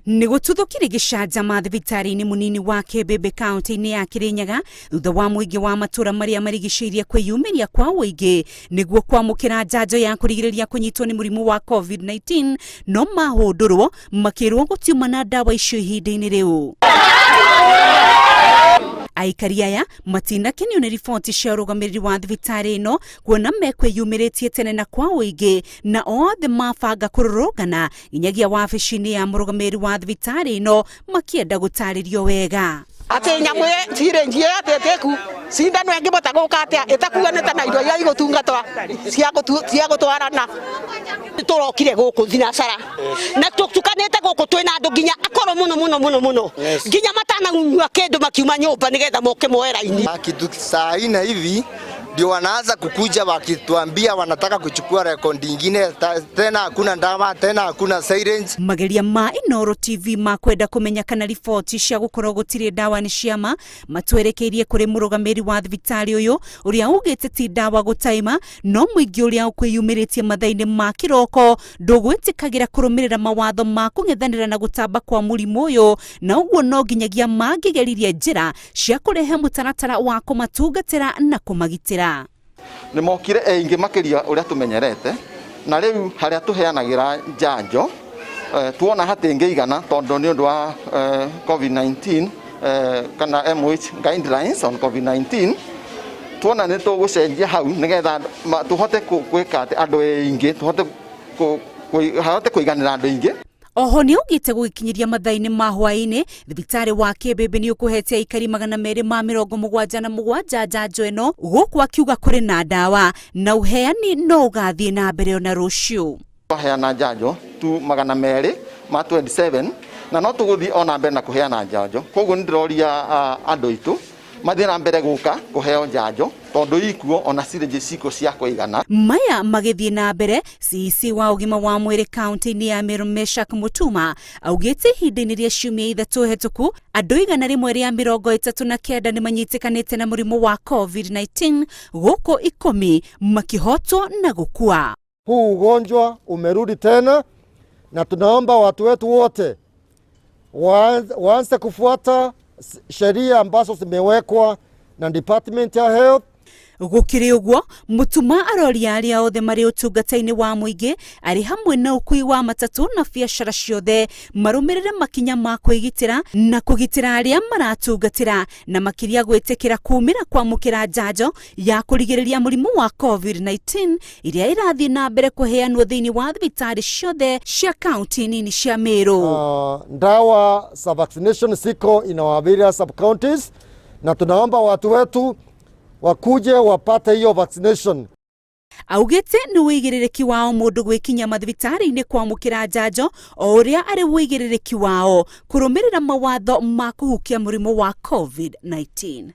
Nigututhukire gicanjama thibitari-ini munini wa Kebebe kaunti-ini ya Kirinyaga thutha wa muingi wa matura maria marigicĩirie kwĩyumĩria kwa ũingĩ niguo kwamũkĩra njanjo ya kũrigĩrĩria kũnyitwo nĩ mũrimũ wa COVID-19 no mahũndũrwo makĩrwo gũtiuma na ndawa icio ihinda-inĩ rĩu. Aikari aya matinakenio nĩ riboti cia ũrũgamĩrĩri wa thibitari ĩno kuona mekwĩyumĩrĩtie tene na kwa ũingĩ na othe mabanga kũrũrũngana nginyagia wabici-inĩ ya mũrũgamĩrĩri wa thibitari ĩno makĩenda gũtarĩrio wega. Ate nyamwe cirenjie ateteku sindano ĩngĩbota gũka atĩa ĩtakuanĩte na indo iria igũtungatwa cia gũtwarana tũrokire gũkũ thinacara na tukanĩte gũkũ twĩna andũ nginya akoro mũno nginya matanagunyua kĩndũ makiuma nyũmba nĩgetha moke moe raini. Kitu saa nne hivi ndio wanaanza kukuja wakituambia wanataka kuchukua rekodi nyingine, tena hakuna ndawa, tena hakuna syringe. Mageria ma Inooro TV makwenda kumenya kana riboti cia gukorwo gutire ndawa ni ciama matwerekeirie kuri mũrũgamĩrĩri wa thibitari uyu uria ugĩte ti ndawa gũtaima no mũingĩ uria ũkwĩyumĩrĩtie mathaa-inĩ ma kĩroko ndũgwĩtĩkagĩra kũrũmĩrĩra mawatho ma kũng'ethanĩra na gũtamba kwa mũrimũ ũyũ na ũguo no nginyagia mangĩgeririe njĩra cia kũrehe mũtaratara wa kũmatungatĩra na kũmagitĩra. Nĩ mokire eingi makiria uria tumenyerete na riu haria tuheanagira njanjo tuona hatingĩigana tondu ni undu wa COVID-19 kana MOH guidelines on COVID-19 tuona ni tugucenjia hau nigetha tuhote gwika ati andu eingi tuhote kuiganira andu eingi. Oho ni ugite gukinyiria mathaa-inĩ ma hwaĩ-inĩ thibitari wa Kebebe ni ukuhete aikari 277 njanjo ĩno gũkũ akiuga kũrĩ na ndawa na uheani no ũgathiĩ na mbere ona rũciũ. Tuheana njanjo tu 227 na no tũgũthiĩ ona mbere na kuheana njanjo koguo nĩ ndĩroria andũ aitũ mathiĩ na mbere gũka kũheo njanjo tondu ikuo ona syringe ciko cia kũigana. Maya magĩthiĩ na mbere CEC wa ũgima wa mwĩrĩ kaunti-inĩ ya Meru Meshak Mutuma augĩte ihinda-inĩ rĩa ciumia ithatũ hetũku andũ 139 nĩ manyitĩkanĩte na mũrimũ wa COVID-19 gũkũ 10 makĩhotwo na gũkua. Huu ugonjwa umerudi tena na tunaomba watu wetu wote waanze kufuata sheria ambazo zimewekwa na Department ya Health. Gũkĩrĩ ũguo Mutuma aroria aria othe marĩ ũtungata-inĩ wa mũingĩ arĩ hamwe na ũkui wa matatũ na biacara ciothe marũmĩrĩre makinya ma kwĩgitĩra na kũgitĩra arĩa maratungatĩra na makĩria gwĩtĩkĩra kumĩra kwamũkĩra njanjo ya kũrigĩrĩria mũrimũ wa COVID-19 iria irathiĩ na mbere kũheanwo thĩinĩ wa thibitarĩ ciothe cia kaunti nini cia Meru. Ndawa za vaccination siko in our various sub counties na tunaomba watu wetu wakuje wapate hiyo vaccination. Augĩte nĩ wĩigĩrĩrĩki wao mũndũ gwĩkinya mathibitarĩ-inĩ kwamũkĩra njanjo o ũrĩa arĩ wĩigĩrĩrĩki wao kũrũmĩrĩra mawatho ma kũhukia mũrimũ wa COVID-19.